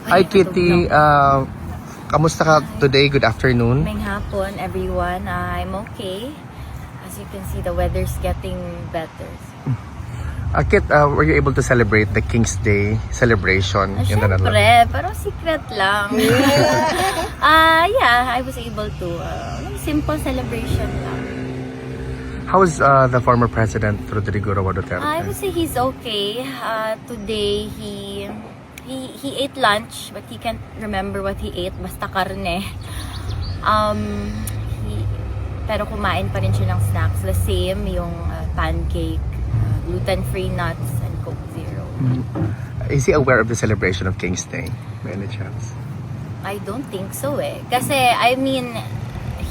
Hi Kitty, kamusta ka today? Good afternoon. May hapon, everyone. I'm okay. As you can see, the weather's getting better. Kit, were you able to celebrate the King's Day celebration in the Netherlands? Siyempre, pero secret lang. Yeah, I was able to. Simple celebration lang. How is the former President Rodrigo Roa Duterte? I would say he's okay. Today, he ate lunch, but he can't remember what he ate. Basta karne. Pero kumain pa rin siya ng snacks. The same, yung pancake, gluten-free nuts, and Coke Zero. Is he aware of the celebration of King's Day by any chance? I don't think so eh. Kasi, I mean,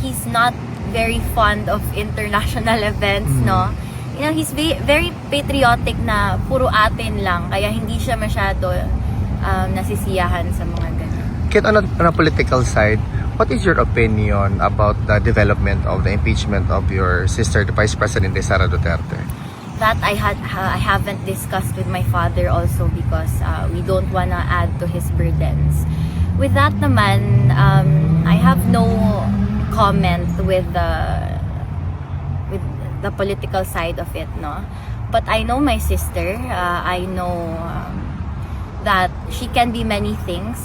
he's not very fond of international events, no? You know, he's very patriotic na puro atin lang. Kaya hindi siya masyado nasisiyahan sa mga ganyan. Kit, on a political side, what is your opinion about the development of the impeachment of your sister, the Vice President Sara Duterte? That I haven't discussed with my father also because we don't wanna add to his burdens. With that naman, I have no comment with the political side of it, no. But I know my sister. I know that she can be many things,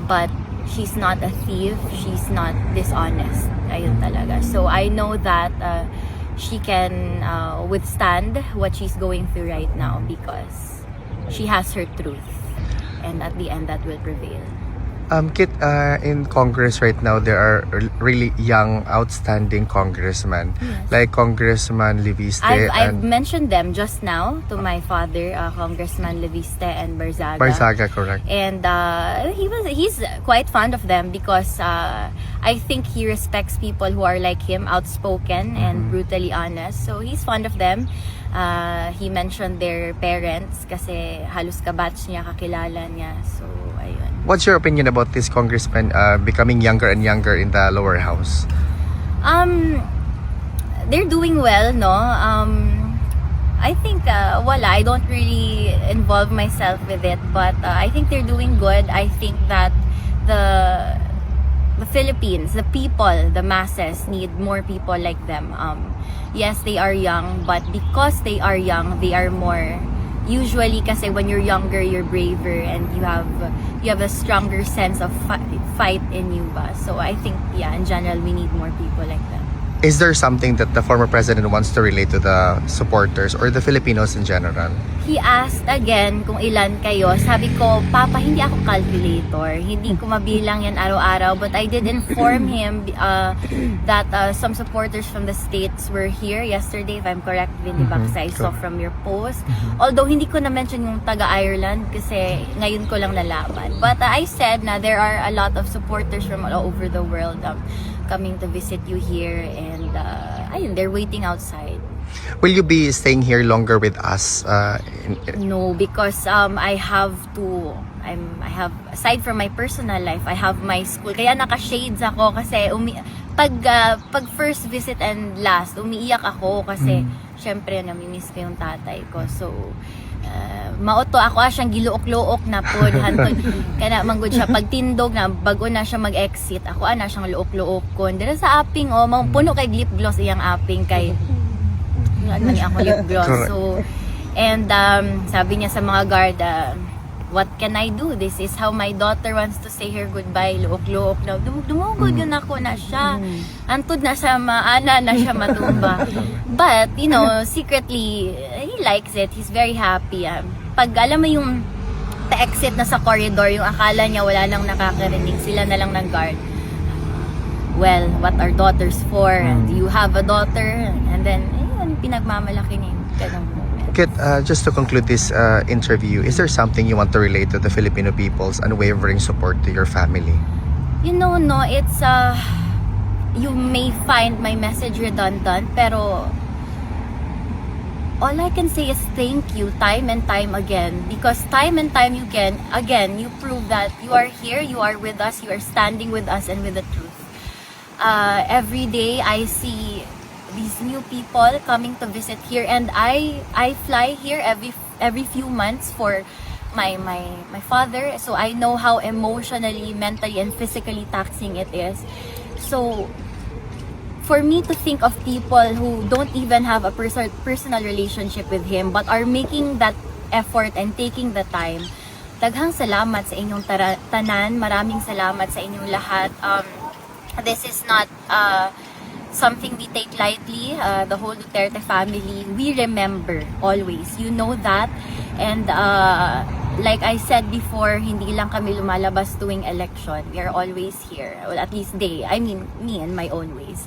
but she's not a thief. She's not dishonest. Ayun talaga. So I know that she can withstand what she's going through right now because she has her truth, and at the end that will prevail. Kit, in Congress right now, there are really young, outstanding congressmen, Yes. like Congressman Leviste. I've mentioned them just now to my father, Congressman Leviste and Barzaga. Barzaga, correct. And he's quite fond of them because I think he respects people who are like him, outspoken and brutally honest. So he's fond of them. He mentioned their parents kasi halos kabatch niya, kakilala niya. So ayun. What's your opinion about this congressman becoming younger and younger in the lower house? They're doing well, no? I think I don't really involve myself with it, but I think they're doing good. I think that the Philippines, the people, the masses need more people like them. Yes, they are young, but because they are young, they are more. Usually, kasi when you're younger, you're braver and you have a stronger sense of fight in you, ba? So I think, yeah, in general, we need more people like that. Is there something that the former president wants to relate to the supporters or the Filipinos in general? He asked again kung ilan kayo. Sabi ko, Papa, hindi ako calculator. Hindi ko mabilang yan araw-araw. But I did inform him that some supporters from the States were here yesterday, if I'm correct, Vinny, kasi I saw from your post. Although hindi ko na-mention yung taga-Ireland kasi ngayon ko lang nalaman. But I said na there are a lot of supporters from all over the world coming to visit you here, and ayun, they're waiting outside. Will you be staying here longer with us? No, because I have aside from my personal life, I have my school. Kaya naka-shades ako kasi pag first visit and last, umiiyak ako kasi syempre namimiss ko yung tatay ko. So maoto ako siyang giluok-luok na pod hantod kana manggod siya pagtindog na bago na siya mag-exit ako ana siyang luok-luok kon dira sa aping puno kay lip gloss iyang aping kay ano ni ako lip gloss. So and sabi niya sa mga guard, what can I do? This is how my daughter wants to say her goodbye. Luok-luok na. Dumugod yun ako na siya. Antod na sa maana na siya matumba. But, you know, secretly, he likes it. He's very happy. Pag alam mo yung pa-exit na sa corridor, yung akala niya wala nang nakakarinig, sila na lang ng guard. Well, what are daughters for? Do you have a daughter? And then, ayun, pinagmamalaki niya yung ganun. Kit, just to conclude this interview, is there something you want to relate to the Filipino people's unwavering support to your family? You know, no, it's you may find my message redundant, pero all I can say is thank you time and time again, because time and time again you prove that you are here, you are with us, you are standing with us and with the truth. Every day I see these new people coming to visit here, and I fly here every few months for my father, so I know how emotionally, mentally, and physically taxing it is. So for me to think of people who don't even have a personal relationship with him but are making that effort and taking the time, daghang salamat sa inyong tanan. Maraming salamat sa inyong lahat. This is not something we take lightly. The whole Duterte family, we remember always. You know that. And like I said before, hindi lang kami lumalabas tuwing election. We are always here. Well, at least me in my own ways.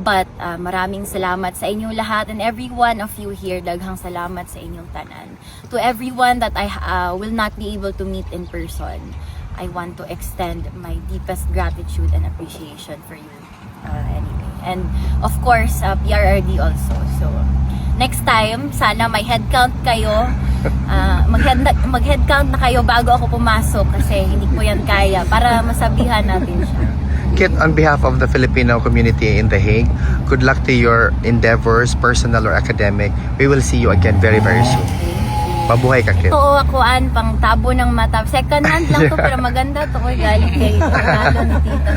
But maraming salamat sa inyong lahat, and every one of you here, daghang salamat sa inyong tanan. To everyone that I will not be able to meet in person, I want to extend my deepest gratitude and appreciation for you anyway. And of course, PRRD also. So next time, sana may head count kayo. Mag-head count na kayo bago ako pumasok kasi hindi ko yan kaya, para masabihan natin siya. Kit, on behalf of the Filipino community in The Hague, good luck to your endeavors, personal or academic. We will see you again very, very soon. Mabuhay ka, Kit. Oo, akuan, pang tabo ng mata. Second hand lang to, pero maganda to. Galing kay regalo ni Tita